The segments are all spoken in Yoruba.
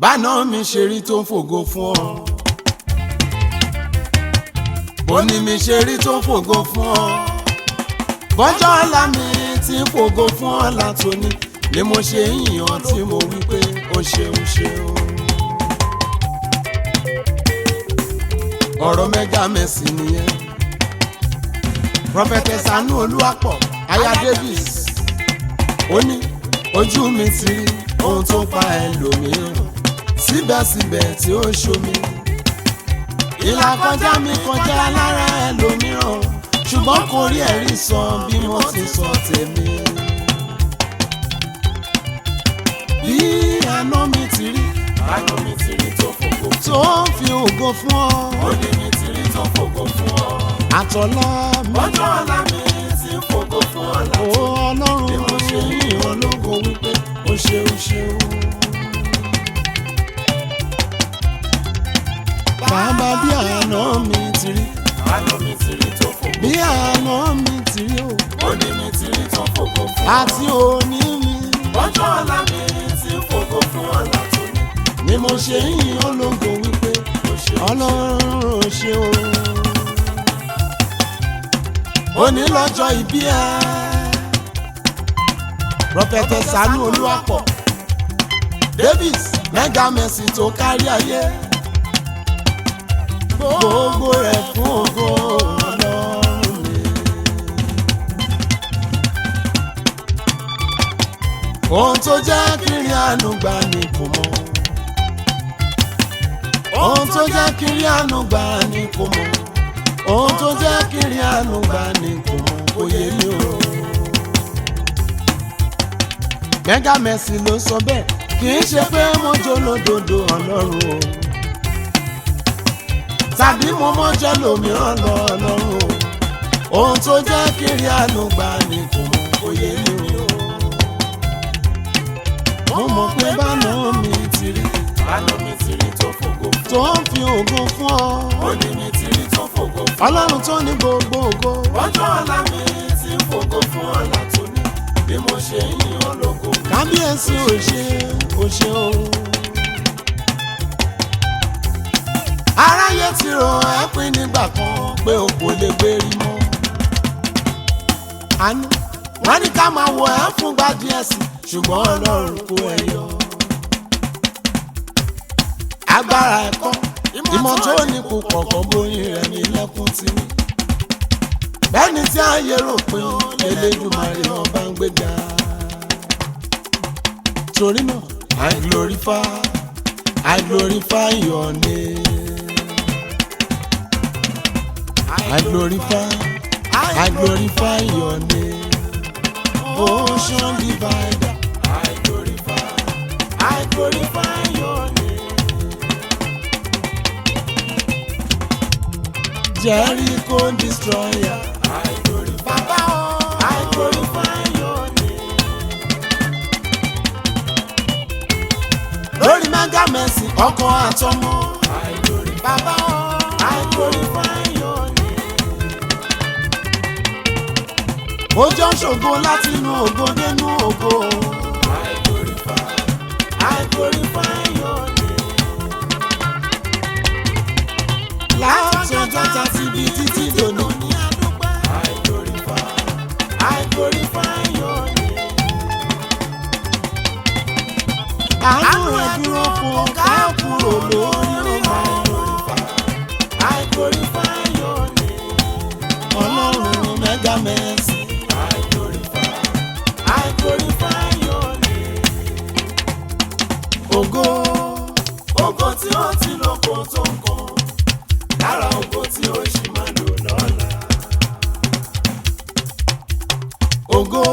báná mi ṣe rí tó ń fògo fún ọ bóní mi ṣe rí tó ń fògo fún ọ bọ́jọ́ ọ̀la mi ti ń fògo fún ọ látòní ni mo ṣe ń yìn ọ́ tí mo wí pé o ṣeun ṣeun. ọ̀rọ̀ Mega Mercy nìyẹn. Prophetess Anu Olúwapọ̀ aya Davis ó ní ojú mi ti rí ohun tó pa ẹlòmíràn síbẹ̀síbẹ̀ tí ó ṣomi. ìlà kọjá mi kọjá lára ẹlòmíràn ṣùgbọ́n kò rí ẹ̀rí sọ bí mo ti sọ tèmi. bí àná mi ti rí tó ń fi ògo fún ọ. òní mi ti rí tó fògo fún ọ. àtọ̀lá mi. ọjọ́ ọ̀la mi ti fògo fún ọ látọ̀. ó Ọlọ́run bí mo ṣe yìn ọ́ lógo wípé o ṣeun ṣeun. bàbá bí àná mi ti rí. àná mi ti rí tó fògo. bí àná mi ti rí o. òní mi ti rí tó fògo fún ọ. àti òní mi. ọjọ́ ọ̀la mi ti fògo fún ọ látọ̀ ni mo ṣe ń yìn ọ́ lógo wípé Ọlọ́run ṣe o. òní lọ́jọ́ ìbí ẹ Prophetess Anu Olúwapọ̀ Davis Mega Mercy tó kárí ayé gbogbo rẹ̀ fún ògo Ọlọ́run ni. ohun tó jẹ́ kiri àánú gbà ní kò mọ̀. ohun tó jẹ́ kiri àánú gbà ní kò mọ̀. ohun tó jẹ́ kiri àánú gbà ní kò mọ̀ kò yé mi o. Mega Mercy ló sọ bẹ́ẹ̀ kì í ṣe pé mo jó lódodo Ọlọ́run o tàbí mo mọ́jọ́ lòmíràn lọ Ọlọ́run o. ohun tó jẹ́ kiri àánú gbà ní kò mọ̀ kò yé mi o. mo mọ̀ pé báná mi ti rí. báná mi ti rí tó fògo fún ọ. tó ń fi ògo fún ọ. òní mi ti rí tó fògo fún ọ. Ọlọ́run tó ní gbogbo ògo. ọjọ́ ọ̀la mi ti fògo fún ọ látòní bí mo ṣe ń yìn ọ́ lógo. kábíyèsí ò ṣe o. aráyé ti rò ẹ́ pín nígbà kan pé o kò lè gbérí mọ́. àánú wọ́n ní ká máa wọ ẹ́ fúngbà díẹ̀ sí ṣùgbọ́n Ọlọ́run kó ẹ yọ. agbára ẹ̀kọ́ ìmọ̀ tó ní púpọ̀ kan bóyin rẹ̀ ní lẹ́kùn tí ní. bẹ́ẹ̀ni tí ayé rò pé Elédùmarè ọba ń gbéga. torí náà I glorify your name. I glorify your name. Ocean divider. I glorify your name. Jericho destroyer. I glorify your name. Lórí Mega Mercy ọkọ àtọmọ. Bàbá I glorify your name. Ó jọ ń ṣògo láti inú ògo dénú ògo. I glorify your name. Láti ọjọ́ ta ti bí títí dòní ní àdúgbò. I glorify your name. àánú rẹ̀ dúró fún ọ̀gá kúrò lórí ọmọ. I glorify your name. Ọlọ́run Mega Mercy. I glorify your name. Ògo tí ó ti lóko tó ń kọ́ lára ògo tí ó ṣì máa lò lọ́la. Ògo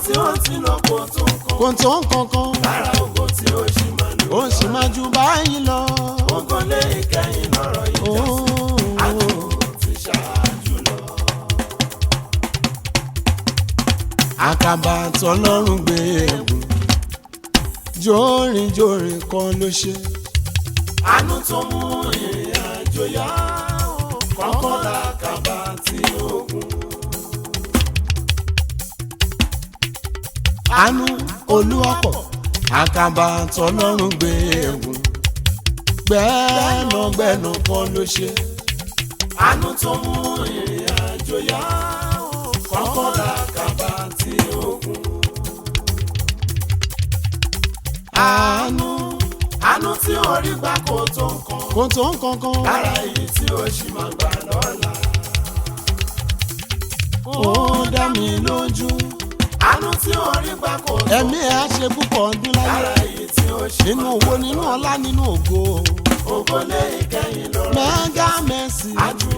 tí ó ti lóko tó ń kọ́ kò tó ń kankan lára ògo tí ó ṣì máa lò lọ́la. ó sì máa ju báyìí lọ. Ògo lè kẹ́yìn lọ́rọ̀ ìjọsìn àdúgbò ti ṣáájú lọ. Àkàbà tọ́lọ́run gbé ẹ̀gùn jórin kan ló ṣe. Àánú tó mú ìrìn àjò yá kọ́kọ́ làkàbà tí ogun. Àánú Olúwapọ̀ àkàbà tọ́lọ́run gbé ẹ̀gùn gbẹ́nàgbẹ́nà kan ló ṣe. àánú tó mú ìrìn àjò yá kọ́kọ́ làkàbà tí ogun. àánú tí orí gbà kò tó nǹkan kan lára èyí tí ó ṣì máa gbà lọ́la. ó dá mi lójú àánú tí orí gbà kò tó. ẹ̀mí ẹ̀ á ṣe púpọ̀ ọdún láyé. lára èyí tí ó ṣì máa gbà lọ́la. nínú owó nínú ọlá nínú ògo. ògo lé ìkẹyìn lọ́rọ̀. mẹ́gà mẹ́sì. ajú